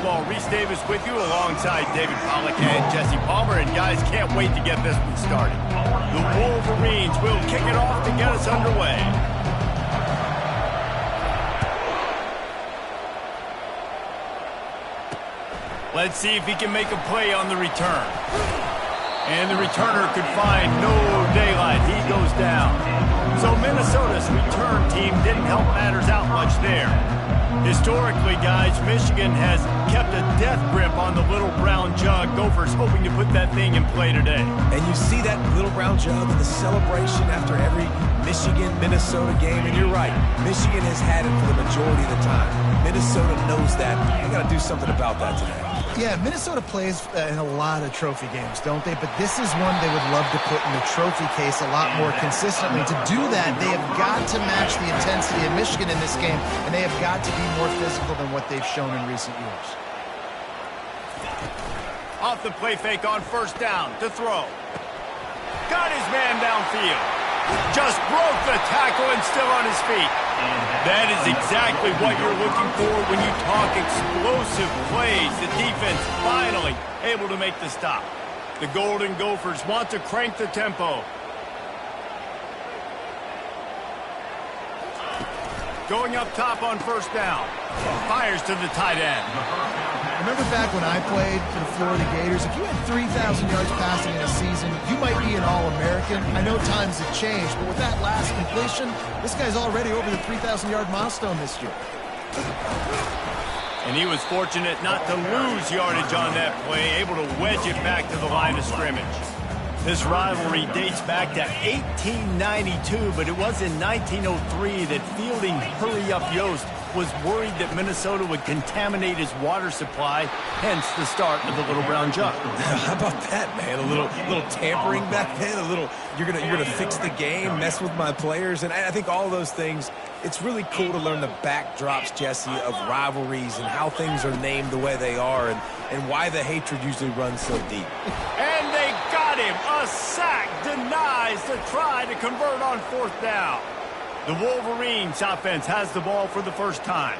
football. Reese Davis with you alongside David Pollack and Jesse Palmer. And guys, can't wait to get this one started. The Wolverines will kick it off to get us underway. Let's see if he can make a play on the return. And the returner could find no daylight. He goes down. So Minnesota's return team didn't help matters out much there. Historically, guys, Michigan has kept a death grip on the little brown jug. Gophers hoping to put that thing in play today. And you see that little brown jug and the celebration after every Michigan-Minnesota game. And you're right, Michigan has had it for the majority of the time. Minnesota knows that. They got to do something about that today. Yeah, Minnesota plays in a lot of trophy games, don't they? But this is one they would love to put in the trophy case a lot more consistently. To do that, they have got to match the intensity of Michigan in this game, and they have got to be more physical than what they've shown in recent years. Off the play fake on first down to throw. Got his man downfield. Just broke the tackle and still on his feet. That is exactly what you're looking for when you talk explosive plays. The defense finally able to make the stop. The Golden Gophers want to crank the tempo. Going up top on first down. Fires to the tight end. Remember back when I played for the Florida Gators, if you had 3,000 yards passing in a season, you might be an All-American. I know times have changed, but with that last completion, this guy's already over the 3,000-yard milestone this year. And he was fortunate not to lose yardage on that play, able to wedge it back to the line of scrimmage. This rivalry dates back to 1892, but it was in 1903 that fielding Hurry-Up Yost was worried that Minnesota would contaminate his water supply, hence the start of the little brown jug. How about that, man? A little tampering back then, a little you're gonna fix the game, mess with my players, and I think all those things. It's really cool to learn the backdrops, Jesse, of rivalries and how things are named the way they are, and why the hatred usually runs so deep. And they got him. A sack denies the try to convert on fourth down. The Wolverines offense has the ball for the first time.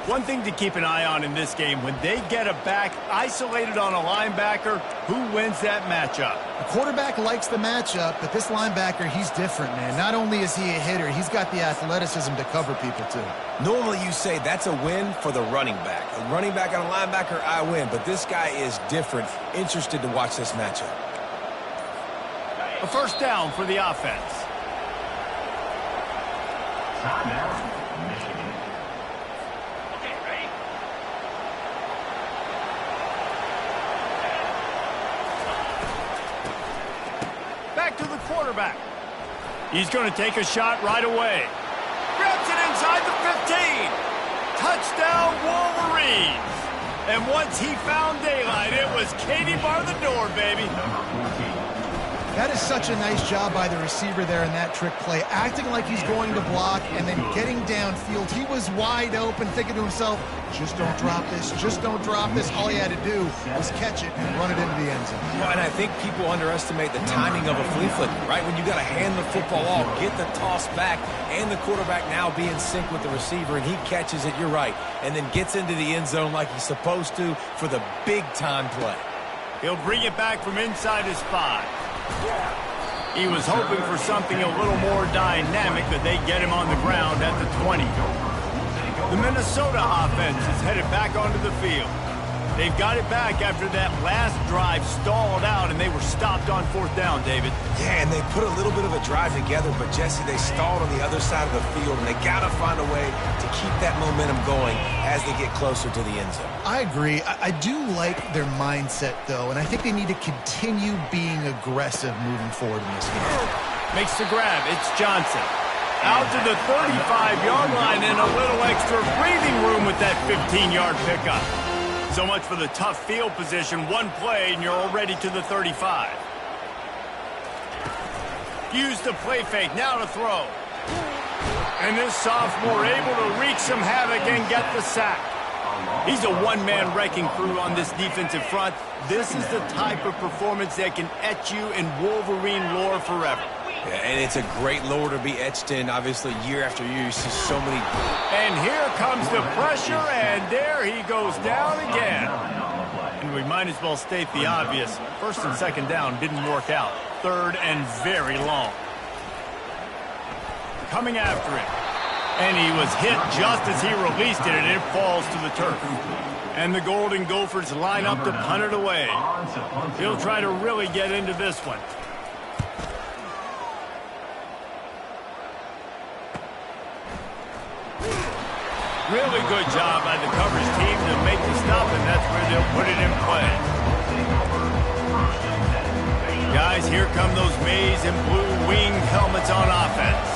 One thing to keep an eye on in this game, when they get a back isolated on a linebacker, who wins that matchup? The quarterback likes the matchup, but this linebacker, he's different, man. Not only is he a hitter, he's got the athleticism to cover people, too. Normally you say that's a win for the running back. A running back on a linebacker, I win. But this guy is different. Interested to watch this matchup. A first down for the offense. Back to the quarterback. He's going to take a shot right away. Grabs it inside the 15. Touchdown, Wolverines. And once he found daylight, it was Katie bar the door, baby. That is such a nice job by the receiver there in that trick play, acting like he's going to block and then getting downfield. He was wide open, thinking to himself, just don't drop this, just don't drop this. All he had to do was catch it and run it into the end zone. Well, and I think people underestimate the timing of a flea flicker, right? When you got to hand the football off, get the toss back, and the quarterback now be in sync with the receiver, and he catches it, you're right, and then gets into the end zone like he's supposed to for the big-time play. He'll bring it back from inside his 5. He was hoping for something a little more dynamic, but they get him on the ground at the 20. The Minnesota offense is headed back onto the field. They've got it back after that last drive stalled out, and they were stopped on fourth down, David. Yeah, and they put a little bit of a drive together, but, Jesse, they stalled on the other side of the field, and they got to find a way to keep that momentum going as they get closer to the end zone. I agree. I do like their mindset, though, and I think they need to continue being aggressive moving forward in this game. Makes the grab. It's Johnson. Out to the 35-yard line and a little extra breathing room with that 15-yard pickup. So much for the tough field position. One play, and you're already to the 35. Use the play fake. Now to throw. And this sophomore able to wreak some havoc and get the sack. He's a one-man wrecking crew on this defensive front. This is the type of performance that can etch you in Wolverine lore forever. Yeah, and it's a great lore to be etched in. Obviously, year after year, you see so many. And here comes the pressure, and there he goes down again. And we might as well state the obvious. First and second down didn't work out. Third and very long. Coming after it. And he was hit just as he released it, and it falls to the turf. And the Golden Gophers line up to punt it away. He'll try to really get into this one. Really good job by the coverage team to make the stop, and that's where they'll put it in play. Guys, here come those maize and blue winged helmets on offense.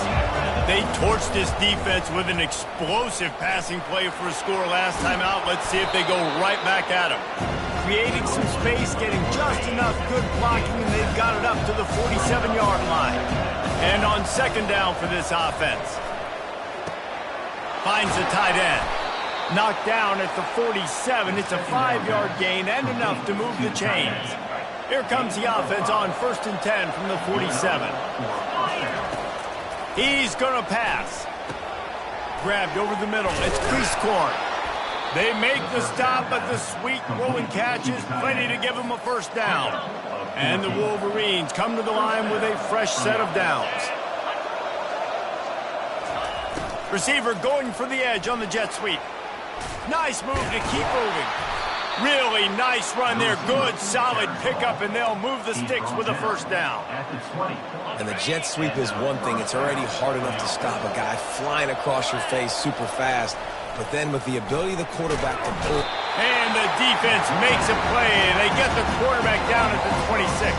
They torched this defense with an explosive passing play for a score last time out. Let's see if they go right back at them. Creating some space, getting just enough good blocking, and they've got it up to the 47-yard line. And on second down for this offense. Finds the tight end. Knocked down at the 47. It's a 5-yard gain and enough to move the chains. Here comes the offense on 1st and 10 from the 47. He's going to pass. Grabbed over the middle. It's crease corn. They make the stop, but the sweet rolling catch is plenty to give them a first down. And the Wolverines come to the line with a fresh set of downs. Receiver going for the edge on the jet sweep. Nice move to keep moving. Really nice run there. Good, solid pickup, and they'll move the sticks with a first down. And the jet sweep is one thing. It's already hard enough to stop a guy flying across your face super fast. But then with the ability of the quarterback to pull. And the defense makes a play, and they get the quarterback down at the 26.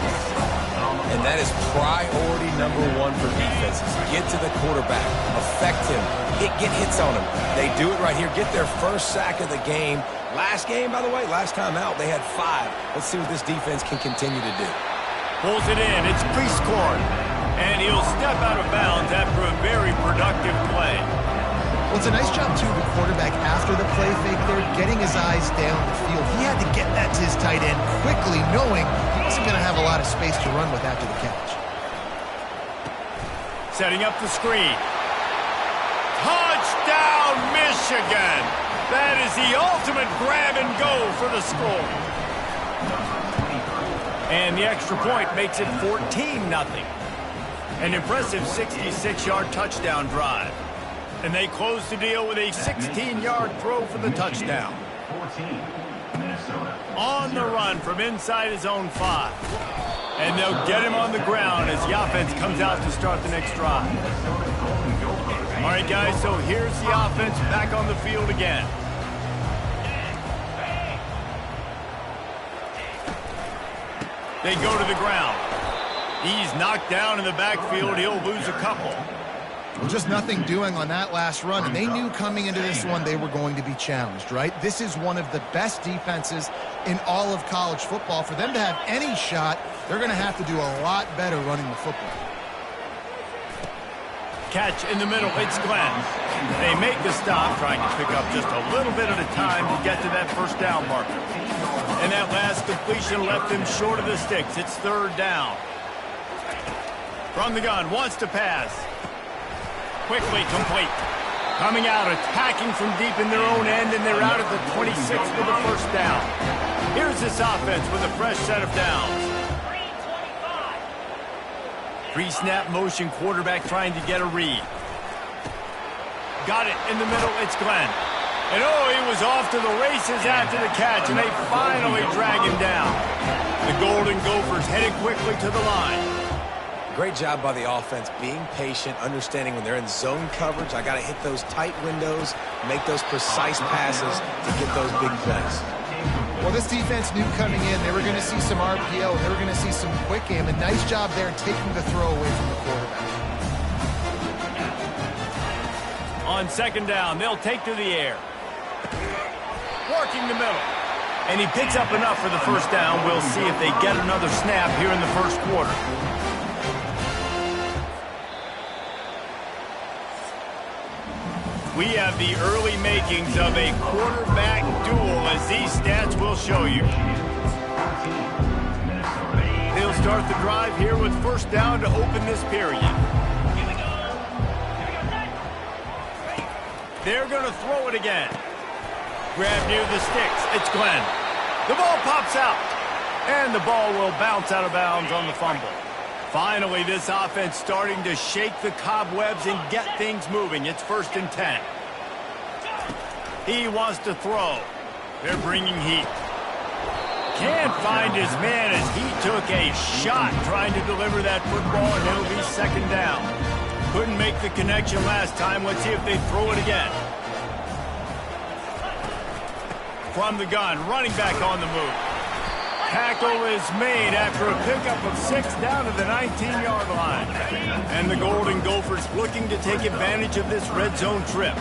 And that is priority number one for defenses. Get to the quarterback. Affect him. Get hits on him. They do it right here. Get their first sack of the game. Last game, by the way, last time out, they had 5. Let's see what this defense can continue to do. Pulls it in. It's crease corn. And he'll step out of bounds after a very productive play. Well, it's a nice job, too, the quarterback after the play fake there, getting his eyes down the field. He had to get that to his tight end quickly, knowing he wasn't going to have a lot of space to run with after the catch. Setting up the screen. Touchdown, Michigan! That is the ultimate grab and go for the score. And the extra point makes it 14-0. An impressive 66-yard touchdown drive. And they close the deal with a 16-yard throw for the touchdown. On the run from inside his own 5. And they'll get him on the ground as the offense comes out to start the next drive. All right, guys, so here's the offense back on the field again. They go to the ground. He's knocked down in the backfield. He'll lose a couple. Well, just nothing doing on that last run, and they knew coming into this one they were going to be challenged, right? This is one of the best defenses in all of college football. For them to have any shot, they're going to have to do a lot better running the football. Catch in the middle, it's Glenn. They make the stop, trying to pick up just a little bit at a time to get to that first down marker. And that last completion left him short of the sticks. It's 3rd down. From the gun, wants to pass. Quickly complete. Coming out, attacking from deep in their own end, and they're out at the 26 for the first down. Here's this offense with a fresh set of downs. Pre-snap motion, quarterback trying to get a read. Got it in the middle, it's Glenn. And oh, he was off to the races after the catch, and they finally drag him down. The Golden Gophers headed quickly to the line. Great job by the offense, being patient, understanding when they're in zone coverage, I got to hit those tight windows, make those precise passes to get those big plays. Well, this defense knew coming in they were going to see some RPO, they were going to see some quick game. A nice job there taking the throw away from the quarterback. On second down, they'll take to the air. Working the middle. And he picks up enough for the first down. We'll see if they get another snap here in the first quarter. We have the early makings of a quarterback duel, as these stats will show you. He'll start the drive here with first down to open this period. They're going to throw it again. Grab near the sticks. It's Glenn. The ball pops out. And the ball will bounce out of bounds on the fumble. Finally, this offense starting to shake the cobwebs and get things moving. It's 1st and 10. He wants to throw. They're bringing heat. Can't find his man as he took a shot trying to deliver that football, and it'll be 2nd down. Couldn't make the connection last time. Let's see if they throw it again. From the gun, running back on the move. Tackle is made after a pickup of 6 down to the 19-yard line. And the Golden Gophers looking to take advantage of this red zone trip.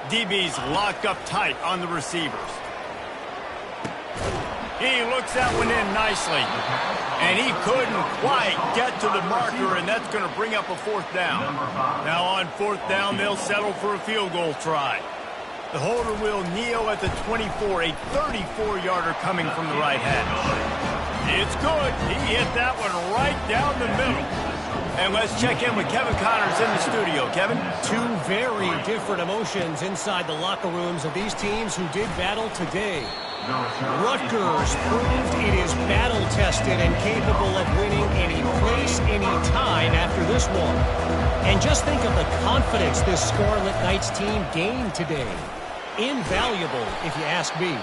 DB's locked up tight on the receivers. He looks that one in nicely. And he couldn't quite get to the marker, and that's going to bring up a 4th down. Now on 4th down, they'll settle for a field goal try. The holder will kneel at the 24, a 34-yarder coming from the right hash. It's good. He hit that one right down the middle. And let's check in with Kevin Connors in the studio. Kevin? Two very different emotions inside the locker rooms of these teams who did battle today. Rutgers proved it is battle-tested and capable of winning any place, any time after this one. And just think of the confidence this Scarlet Knights team gained today. Invaluable, if you ask me.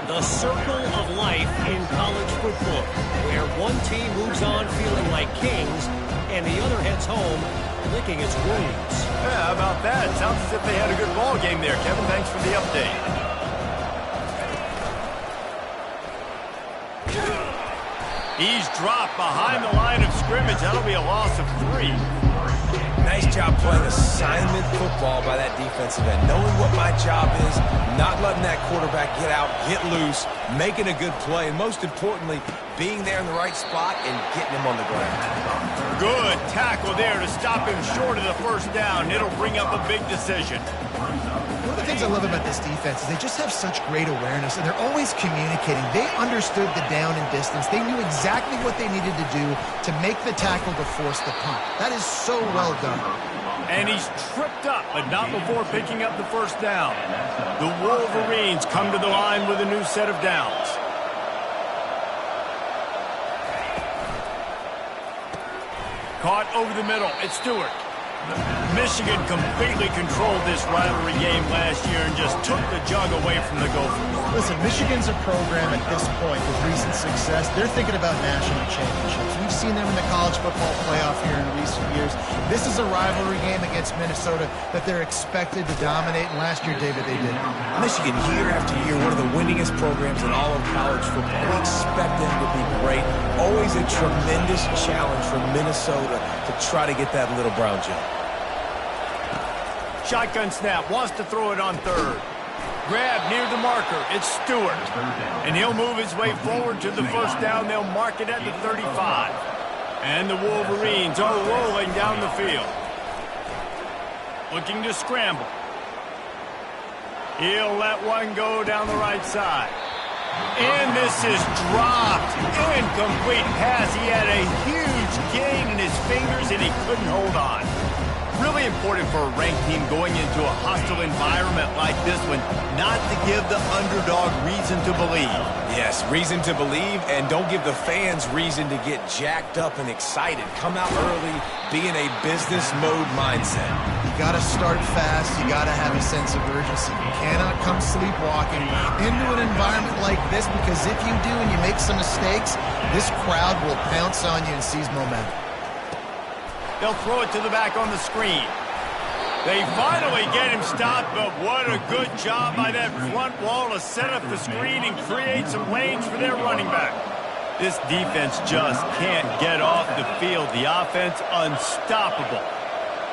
The circle of life in college football, where one team moves on feeling like kings, and the other heads home licking its wounds. Yeah, how about that? Sounds as if they had a good ball game there, Kevin. Thanks for the update. He's dropped behind the line of scrimmage. That'll be a loss of 3. Nice job playing assignment football by that defensive end. Knowing what my job is, not letting that quarterback get out, get loose, making a good play, and most importantly, being there in the right spot and getting him on the ground. Good tackle there to stop him short of the 1st down. It'll bring up a big decision. One of the things I love about this defense is they just have such great awareness, and they're always communicating. They understood the down and distance. They knew exactly what they needed to do to make the tackle to force the punt. That is so well done. And he's tripped up, but not before picking up the 1st down. The Wolverines come to the line with a new set of downs. Caught over the middle. It's Stewart. Michigan completely controlled this rivalry game last year and just took the jug away from the Gophers. Listen, Michigan's a program at this point with recent success. They're thinking about national championships. We've seen them in the college football playoff here in recent years. This is a rivalry game against Minnesota that they're expected to dominate, and last year, David, they did. Michigan, year after year, one of the winningest programs in all of college football. We expect them to be great. Always a tremendous challenge for Minnesota to try to get that little brown jump. Shotgun snap, wants to throw it on 3rd. Grab near the marker, it's Stewart. And he'll move his way forward to the 1st down. They'll mark it at the 35. And the Wolverines are rolling down the field. Looking to scramble. He'll let one go down the right side. And this is dropped. Incomplete pass. He had a huge gain in his fingers and he couldn't hold on. Really important for a ranked team going into a hostile environment like this one, not to give the underdog reason to believe. Yes, reason to believe, and don't give the fans reason to get jacked up and excited. Come out early, be in a business mode mindset. You got to start fast. You got to have a sense of urgency. You cannot come sleepwalking into an environment like this, because if you do and you make some mistakes, this crowd will pounce on you and seize momentum. They'll throw it to the back on the screen. They finally get him stopped, but what a good job by that front wall to set up the screen and create some lanes for their running back. This defense just can't get off the field. The offense unstoppable.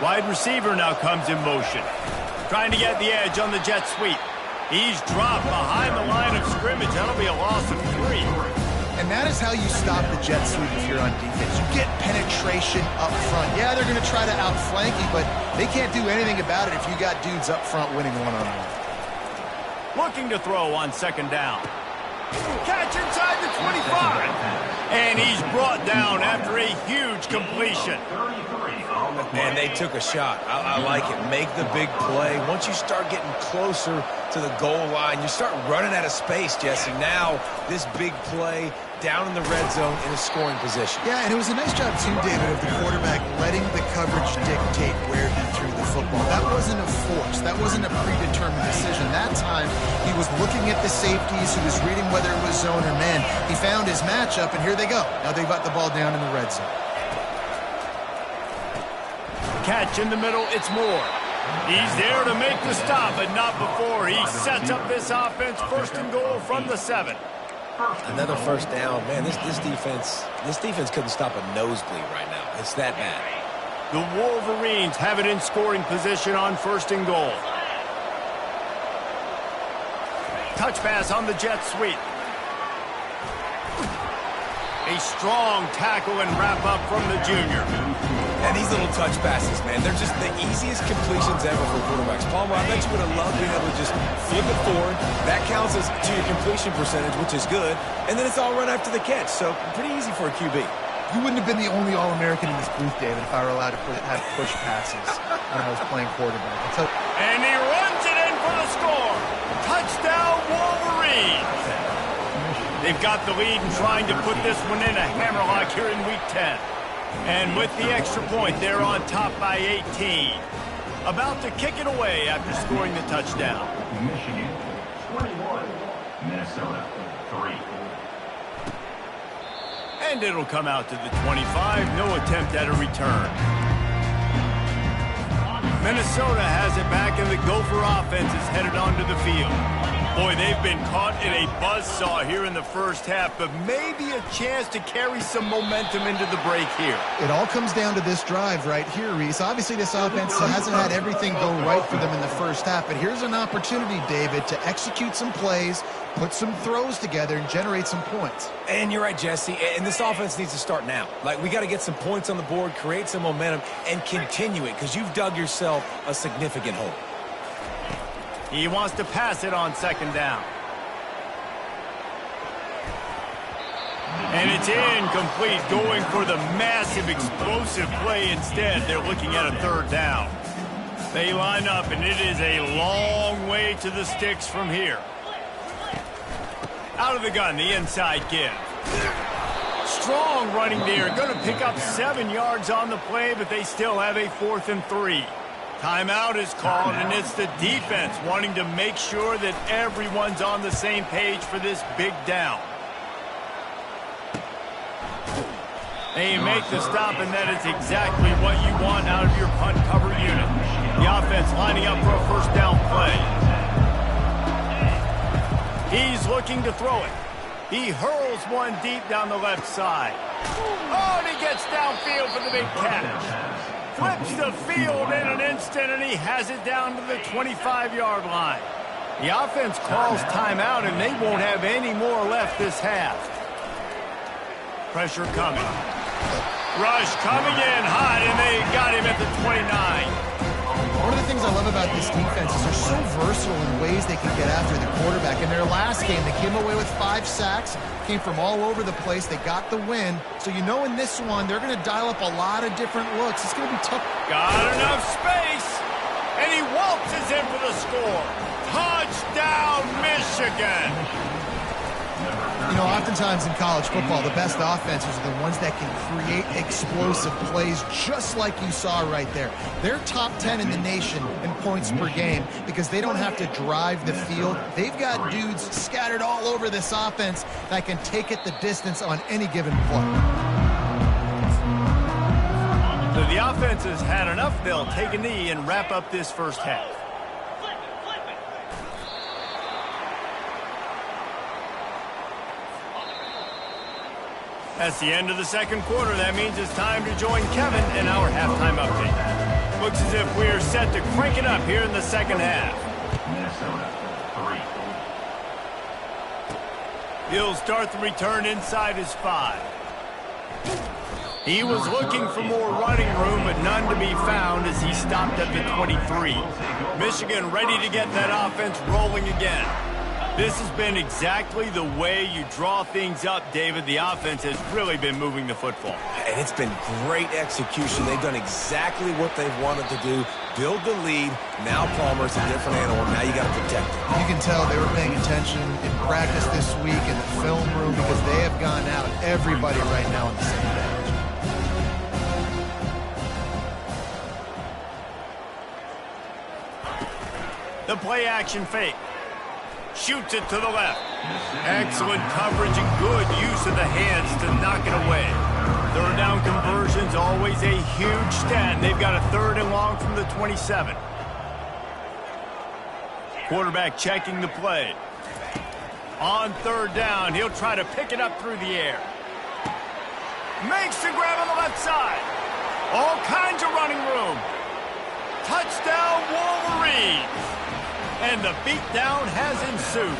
Wide receiver now comes in motion. Trying to get the edge on the jet sweep. He's dropped behind the line of scrimmage. That'll be a loss of 3. And that is how you stop the jet sweep if you're on defense. You get penetration up front. Yeah, they're going to try to outflank you, but they can't do anything about it if you got dudes up front winning one-on-one. Looking to throw on 2nd down. Catch inside the 25. And he's brought down after a huge completion. And they took a shot. I like it. Make the big play. Once you start getting closer to the goal line, you start running out of space, Jesse. Now, this big play down in the red zone in a scoring position. Yeah, and it was a nice job, too, David, of the quarterback letting the coverage dictate where he threw the football. That wasn't a force. That wasn't a predetermined decision. That time, he was looking at the safeties. He was reading whether it was zone or man. He found his matchup, and here they go. Now they've got the ball down in the red zone. Catch in the middle, it's Moore. He's there to make the stop, but not before he sets up this offense. First and goal from the 7. Another first down. Man, this defense couldn't stop a nosebleed right now. It's that bad. The Wolverines have it in scoring position on first and goal. Touch pass on the jet sweep. A strong tackle and wrap up from the junior. And these little touch passes, man, they're just the easiest completions ever for quarterbacks. Palmer, I bet you would have loved being able to just flip it forward. That counts as to your completion percentage, which is good. And then it's all run after the catch. So pretty easy for a QB. You wouldn't have been the only All-American in this booth, David, if I were allowed to have push passes when I was playing quarterback. And he runs it in for the score. Touchdown, Wolverines. They've got the lead and trying to put this one in a hammerlock here in Week 10. And with the extra point, they're on top by 18. About to kick it away after scoring the touchdown. Michigan 21, Minnesota 3. And it'll come out to the 25. No attempt at a return. Minnesota has it back, and the Gopher offense is headed onto the field. Boy, they've been caught in a buzzsaw here in the first half, but maybe a chance to carry some momentum into the break here. It all comes down to this drive right here, Reese. Obviously, this offense hasn't had everything go right for them in the first half, but here's an opportunity, David, to execute some plays, put some throws together, and generate some points. And you're right, Jesse, and this offense needs to start now. Like, we got to get some points on the board, create some momentum, and continue it, because you've dug yourself a significant hole. He wants to pass it on second down. And it's incomplete, going for the massive explosive play instead. They're looking at a third down. They line up, and it is a long way to the sticks from here. Out of the gun, the inside give. Strong running there. Going to pick up 7 yards on the play, but they still have a 4th and 3. Timeout is called, and it's the defense wanting to make sure that everyone's on the same page for this big down. They make the stop, and that is exactly what you want out of your punt cover unit. The offense lining up for a first down play. He's looking to throw it. He hurls one deep down the left side. Oh, and he gets downfield for the big catch. Flips the field in an instant, and he has it down to the 25-yard line. The offense calls timeout, and they won't have any more left this half. Pressure coming. Rush coming in hot, and they got him at the 29. One of the things I love about this defense is they're so versatile in ways they can get after the quarterback. In their last game, they came away with 5 sacks, came from all over the place. They got the win. So you know in this one, they're going to dial up a lot of different looks. It's going to be tough. Got enough space, and he waltzes in for the score. Touchdown, Michigan. You know, oftentimes in college football, the best offenses are the ones that can create explosive plays just like you saw right there. They're top 10 in the nation in points per game because they don't have to drive the field. They've got dudes scattered all over this offense that can take it the distance on any given play. So the offense has had enough. They'll take a knee and wrap up this first half. That's the end of the second quarter. That means it's time to join Kevin in our halftime update. Looks as if we're set to crank it up here in the second half. Minnesota 3. He'll start the return inside his 5. He was looking for more running room, but none to be found as he stopped at the 23. Michigan ready to get that offense rolling again. This has been exactly the way you draw things up, David. The offense has really been moving the football. And it's been great execution. They've done exactly what they've wanted to do. Build the lead. Now Palmer's a different animal. Now you got to protect it. You can tell they were paying attention in practice this week in the film room because they have gone out, everybody right now on the same page. The play action fake. Shoots it to the left. Excellent coverage and good use of the hands to knock it away. Third down conversions, always a huge stat. They've got a 3rd and long from the 27. Quarterback checking the play. On 3rd down, he'll try to pick it up through the air. Makes the grab on the left side. All kinds of running room. Touchdown, Wolverines. And the beatdown has ensued.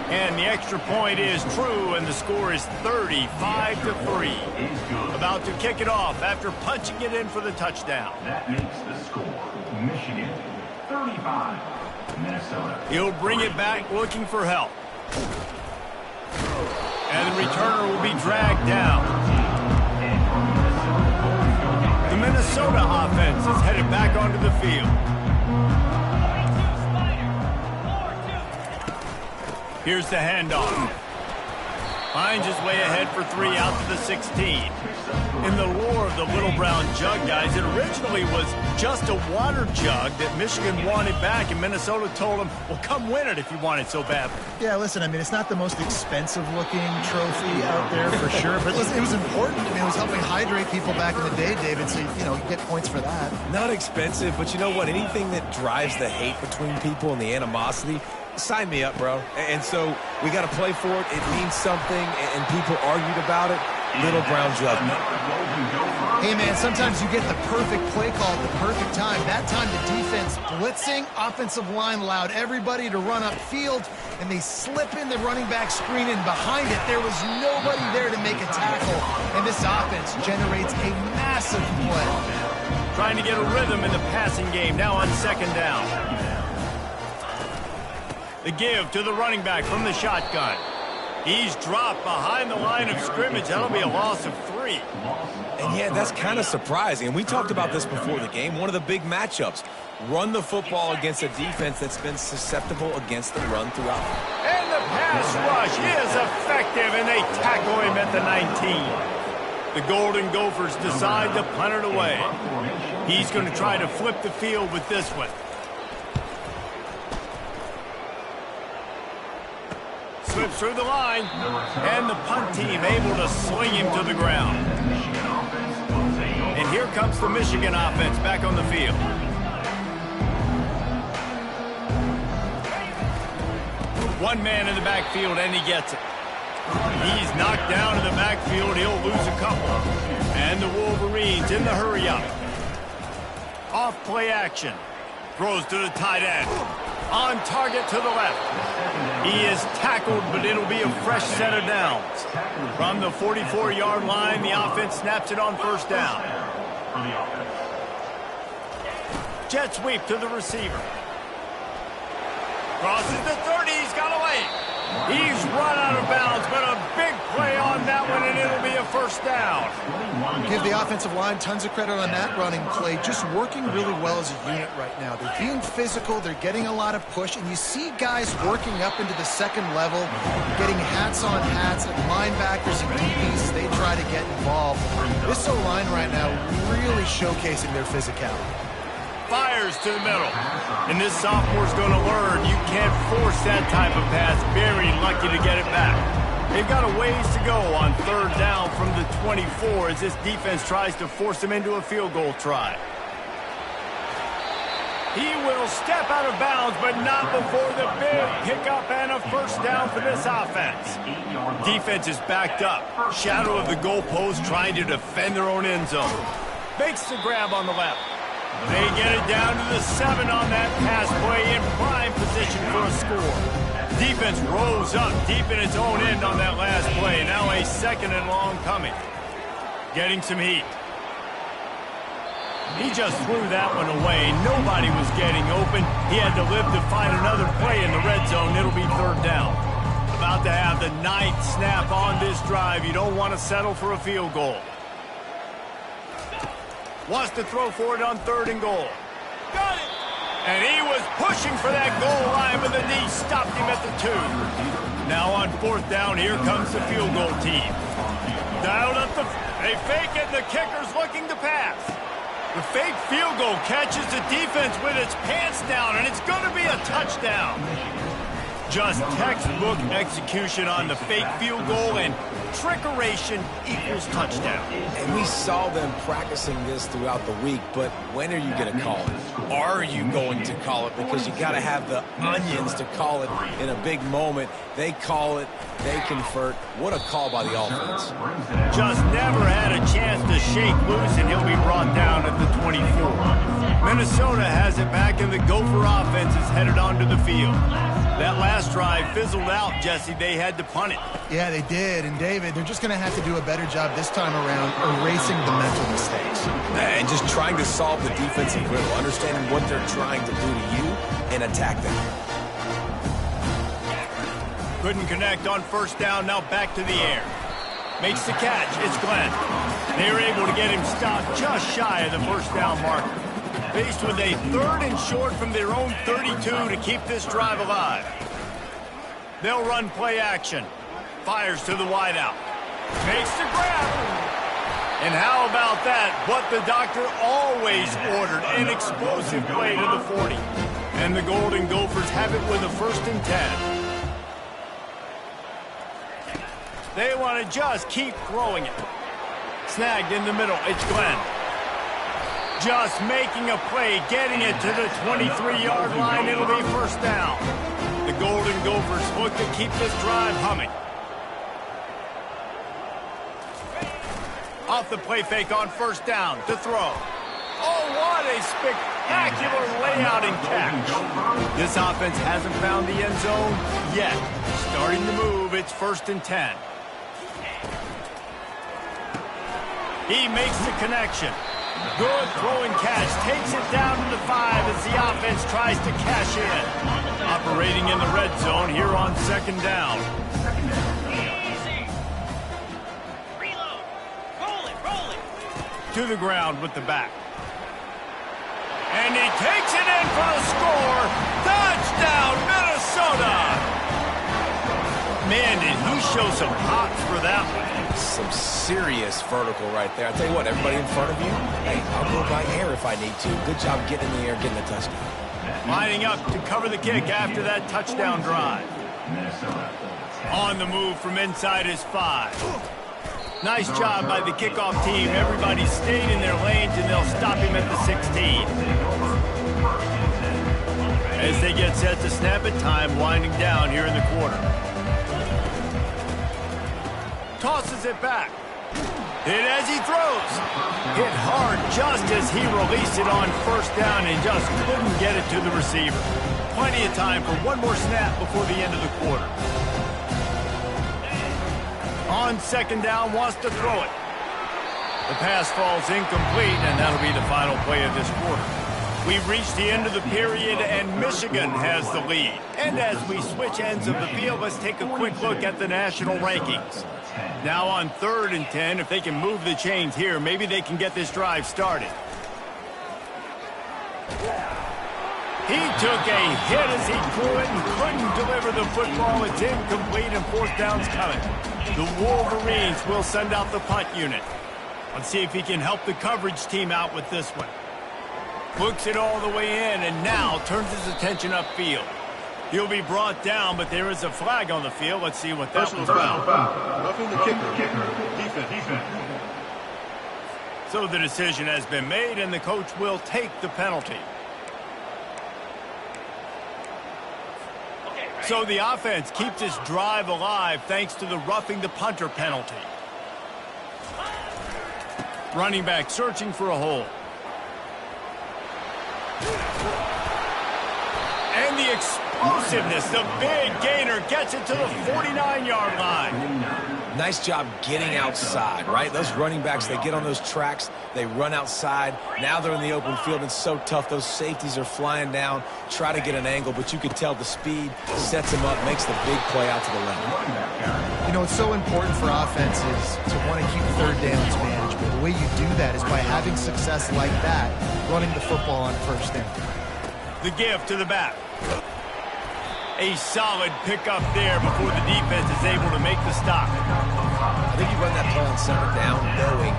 And the extra point is true, and the score is 35-3. About to kick it off after punching it in for the touchdown. That makes the score Michigan 35, Minnesota. He'll bring it back looking for help. And the returner will be dragged down. The Minnesota offense is headed back onto the field. Here's the handoff. Finds his way ahead for 3 out to the 16. In the lore of the little brown jug, guys, it originally was just a water jug that Michigan wanted back, and Minnesota told him, well, come win it if you want it so badly. Yeah, listen, I mean, it's not the most expensive-looking trophy out there for sure, but listen, it was important. I mean, it was helping hydrate people back in the day, David, so, you know, you get points for that. Not expensive, but you know what? Anything that drives the hate between people and the animosity, sign me up, bro. And so we got to play for it. It means something, and people argued about it. Little brown jug. Hey, man, sometimes you get the perfect play call at the perfect time. That time the defense blitzing, offensive line allowed everybody to run upfield, and they slip in the running back screen, and behind it there was nobody there to make a tackle, and this offense generates a massive play. Trying to get a rhythm in the passing game, now on 2nd down. The give to the running back from the shotgun. He's dropped behind the line of scrimmage. That'll be a loss of 3. And yeah, that's kind of surprising. And we talked about this before the game. One of the big matchups. Run the football against a defense that's been susceptible against the run throughout. And the pass rush is effective, and they tackle him at the 19. The Golden Gophers decide to punt it away. He's going to try to flip the field with this one. Slips through the line, and the punt team able to sling him to the ground. And here comes the Michigan offense back on the field. One man in the backfield, and he gets it. He's knocked down in the backfield. He'll lose a couple. And the Wolverines in the hurry-up. Off play action. Throws to the tight end. On target to the left. He is tackled, but it'll be a fresh set of downs. From the 44-yard line, the offense snaps it on 1st down. Jet sweep to the receiver. Crosses the 30, he's got away. He's run out of bounds, but a big play on that one, and it'll be a 1st down. Give the offensive line tons of credit on that running play. Just working really well as a unit right now. They're being physical. They're getting a lot of push. And you see guys working up into the 2nd level, getting hats on hats, and linebackers and DBs. They try to get involved. This O-line right now really showcasing their physicality. Fires to the middle. And this sophomore's going to learn you can't force that type of pass. Very lucky to get it back. They've got a ways to go on 3rd down from the 24 as this defense tries to force them into a field goal try. He will step out of bounds, but not before the big pickup and a 1st down for this offense. Defense is backed up. Shadow of the goalpost trying to defend their own end zone. Makes the grab on the left. They get it down to the 7 on that pass play in prime position for a score. Defense rose up deep in its own end on that last play. Now a 2nd and long coming. Getting some heat. He just threw that one away. Nobody was getting open. He had to live to find another play in the red zone. It'll be third down. About to have the ninth snap on this drive. You don't want to settle for a field goal. Wants to throw for it on 3rd and goal. Got it! And he was pushing for that goal line, but the knee stopped him at the 2. Now on 4th down, here comes the field goal team. Dialed up they fake it, and the kicker's looking to pass. The fake field goal catches the defense with its pants down, and it's going to be a touchdown. Just textbook execution on the fake field goal, and trickeration equals touchdown. And we saw them practicing this throughout the week, but when are you going to call it? Are you going to call it? Because you got to have the onions to call it in a big moment. They call it, they convert. What a call by the offense. Just never had a chance to shake loose, and he'll be brought down at the 24. Minnesota has it back, and the Gopher offense is headed onto the field. That last drive fizzled out, Jesse. They had to punt it. Yeah, they did. And, David, they're just going to have to do a better job this time around erasing the mental mistakes. And just trying to solve the defensive riddle, understanding what they're trying to do to you and attack them. Couldn't connect on 1st down. Now back to the air. Makes the catch. It's Glenn. They were able to get him stopped just shy of the 1st down marker. Faced with a 3rd and short from their own 32 to keep this drive alive. They'll run play action. Fires to the wideout. Makes the grab. And how about that? What the doctor always ordered. An explosive play to the 40. And the Golden Gophers have it with a 1st and 10. They want to just keep throwing it. Snagged in the middle. It's Glenn. Just making a play, getting it to the 23-yard line. It'll be 1st down. The Golden Gophers look to keep this drive humming. Off the play fake on 1st down to throw. Oh, what a spectacular layout and catch. This offense hasn't found the end zone yet. Starting to move, it's 1st and 10. He makes the connection. Good throwing catch. Takes it down to the 5 as the offense tries to cash in. Operating in the red zone here on 2nd down. Reload. Roll it. To the ground with the back. And he takes it in for the score. Touchdown, Minnesota! Man, did he show some hops for that one. Some serious vertical right there. I'll tell you what, everybody in front of you, hey, I'll go by air if I need to. Good job getting in the air, getting the touchdown. Lining up to cover the kick after that touchdown drive. On the move from inside his 5. Nice job by the kickoff team. Everybody stayed in their lanes, and they'll stop him at the 16. As they get set to snap it, time winding down here in the quarter. Tosses it back. Hit as he throws. Hit hard just as he released it on 1st down and just couldn't get it to the receiver. Plenty of time for one more snap before the end of the quarter. On 2nd down, wants to throw it. The pass falls incomplete, and that'll be the final play of this quarter. We've reached the end of the period, and Michigan has the lead. And as we switch ends of the field, let's take a quick look at the national rankings. Now on 3rd and 10, if they can move the chains here, maybe they can get this drive started. He took a hit as he threw it and couldn't deliver the football. It's incomplete, and 4th down's coming. The Wolverines will send out the punt unit. Let's see if he can help the coverage team out with this one. Hooks it all the way in, and now turns his attention upfield. He'll be brought down, but there is a flag on the field. Let's see what that one's about. Roughing the kicker. Defense. So the decision has been made, and the coach will take the penalty. So the offense keeps this drive alive thanks to the roughing the punter penalty. Running back searching for a hole. And the explosiveness. The big gainer gets it to the 49-yard line. Nice job getting outside, right? Those running backs, they get on those tracks, they run outside. Now they're in the open field. It's so tough. Those safeties are flying down, try to get an angle, but you can tell the speed sets them up, makes the big play out to the left. You know, it's so important for offenses to want to keep third downs manageable. The way you do that is by having success like that, running the football on first down. The give to the back. A solid pickup there before the defense is able to make the stop. I think you run that play on second down knowing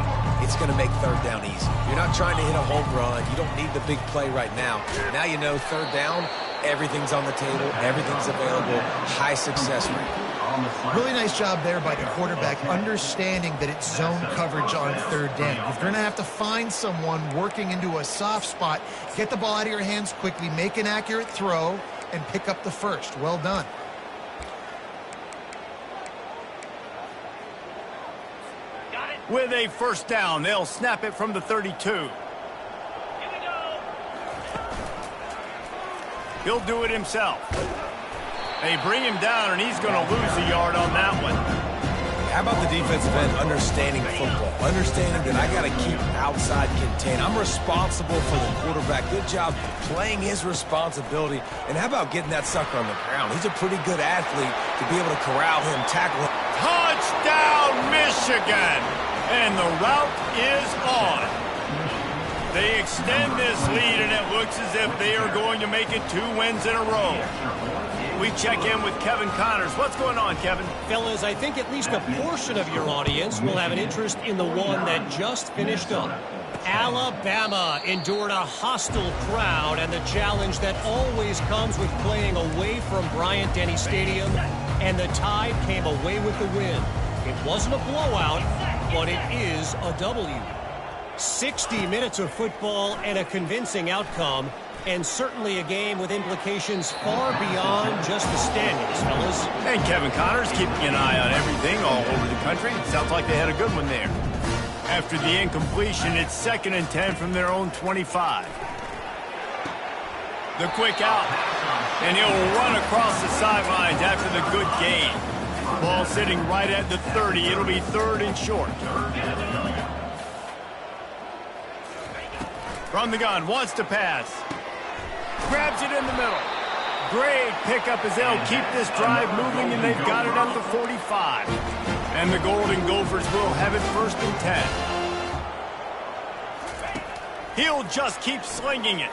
it's going to make third down easy. You're not trying to hit a home run. You don't need the big play right now. Now you know third down, everything's on the table, everything's available, high success rate. Really nice job there by the quarterback, understanding that it's zone coverage on third down. You're going to have to find someone working into a soft spot, get the ball out of your hands quickly, make an accurate throw, and pick up the first. Well done. With a first down, they'll snap it from the 32. Here we go. He'll do it himself. They bring him down, and he's going to lose a yard on that one. How about the defensive end understanding football? Understanding that I got to keep outside contained. I'm responsible for the quarterback. Good job playing his responsibility. And how about getting that sucker on the ground? He's a pretty good athlete to be able to corral him, tackle him. Touchdown, Michigan! And the route is on. They extend this lead, and it looks as if they are going to make it 2 wins in a row. We check in with Kevin Connors. What's going on, Kevin? Fellas, I think at least a portion of your audience will have an interest in the one that just finished up. Alabama endured a hostile crowd and the challenge that always comes with playing away from Bryant-Denny Stadium, and the Tide came away with the win. It wasn't a blowout, but it is a W. 60 minutes of football and a convincing outcome, and certainly a game with implications far beyond just the standings, fellas. And Kevin Connors keeping an eye on everything all over the country. Sounds like they had a good one there. After the incompletion, it's 2nd and 10 from their own 25. The quick out. And he'll run across the sidelines after the good gain. Ball sitting right at the 30. It'll be 3rd and short. From the gun, wants to pass. Grabs it in the middle. Great pickup as they'll keep this drive moving, and they've got it at the 45. And the Golden Gophers will have it 1st and 10. He'll just keep slinging it.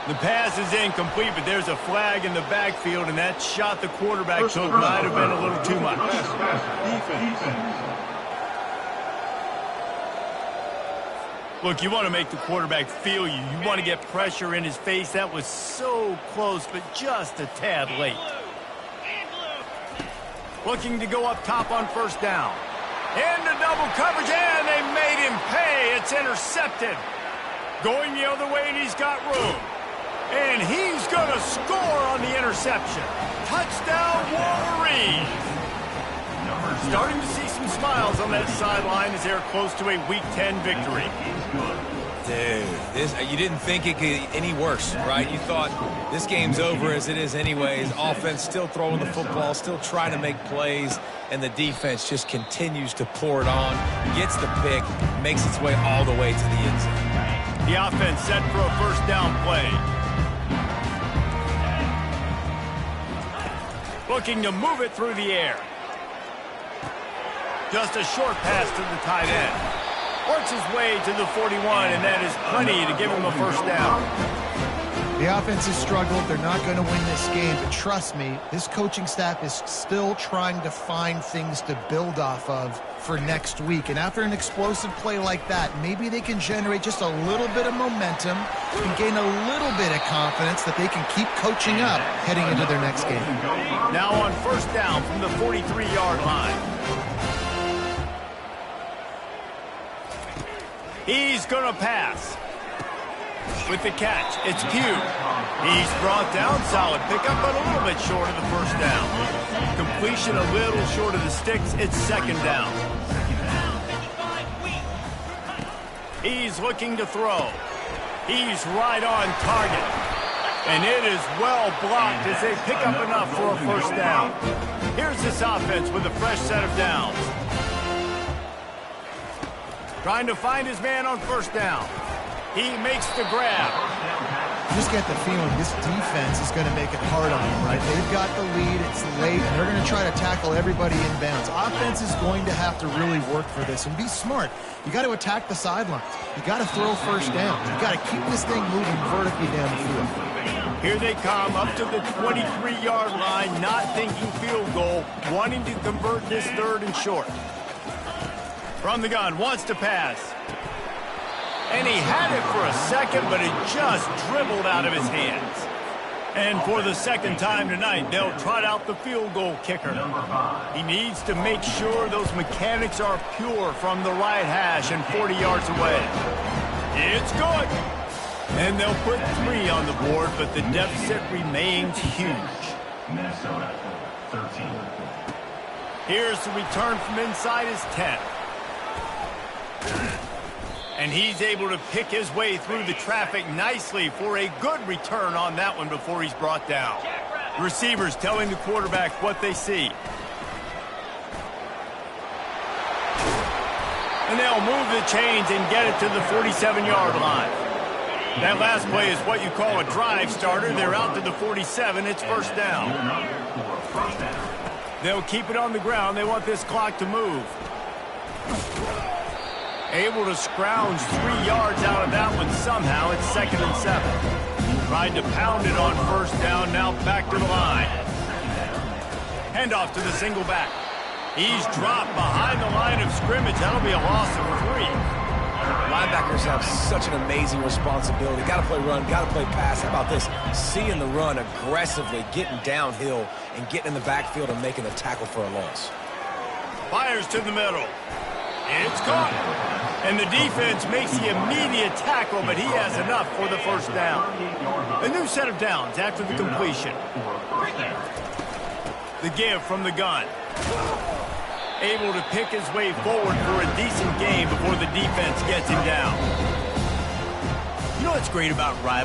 The pass is incomplete, but there's a flag in the backfield, and that shot the quarterback took might have been a little too much. Defense. Look, you want to make the quarterback feel you. You want to get pressure in his face. That was so close, but just a tad late. Looking to go up top on first down. Into double coverage, and they made him pay. It's intercepted. Going the other way, and he's got room. And he's going to score on the interception. Touchdown, Wolverines. Starting to see some smiles on that sideline as they're close to a Week 10 victory. Dude, you didn't think it could get any worse, right? You thought this game's over as it is anyways. Offense still throwing the football, still trying to make plays, and the defense just continues to pour it on, gets the pick, makes its way all the way to the end zone. The offense set for a first down play. Looking to move it through the air. Just a short pass to the tight end. Works his way to the 41, and that is plenty to give him a first down. The offense has struggled. They're not going to win this game, but trust me, this coaching staff is still trying to find things to build off of for next week. And after an explosive play like that, maybe they can generate just a little bit of momentum and gain a little bit of confidence that they can keep coaching up heading into their next game. Now on first down from the 43-yard line. He's going to pass. With the catch, it's Pugh. He's brought down, solid pickup, but a little bit short of the first down. Completion a little short of the sticks, it's 2nd down. He's looking to throw. He's right on target. And it is well blocked as they pick up enough for a first down. Here's this offense with a fresh set of downs. Trying to find his man on first down. He makes the grab. Just get the feeling this defense is going to make it hard on them, right? They've got the lead, it's late, and they're going to try to tackle everybody in bounds. Offense is going to have to really work for this and be smart. You got to attack the sidelines. You got to throw first down. You got to keep this thing moving vertically down the field. Here they come up to the 23-yard line, not thinking field goal, wanting to convert this third and short. From the gun, wants to pass. And he had it for a second, but it just dribbled out of his hands. And for the second time tonight, they'll trot out the field goal kicker. He needs to make sure those mechanics are pure from the right hash and 40 yards away. It's good. And they'll put 3 on the board, but the deficit remains huge. Minnesota 13. Here's the return from inside his 10. And he's able to pick his way through the traffic nicely for a good return on that one before he's brought down. Receivers telling the quarterback what they see. And they'll move the chains and get it to the 47-yard line. That last play is what you call a drive starter. They're out to the 47. It's first down. They'll keep it on the ground. They want this clock to move. Able to scrounge 3 yards out of that one somehow. It's 2nd and 7. Tried to pound it on first down. Now back to the line. Handoff to the single back. He's dropped behind the line of scrimmage. That'll be a loss of 3. Linebackers have such an amazing responsibility. Got to play run, got to play pass. How about this? Seeing the run aggressively, getting downhill, and getting in the backfield and making a tackle for a loss. Fires to the middle. It's caught. And the defense makes the immediate tackle, but he has enough for the first down. A new set of downs after the completion. The give from the gun. Able to pick his way forward for a decent game before the defense gets him down. You know what's great about rival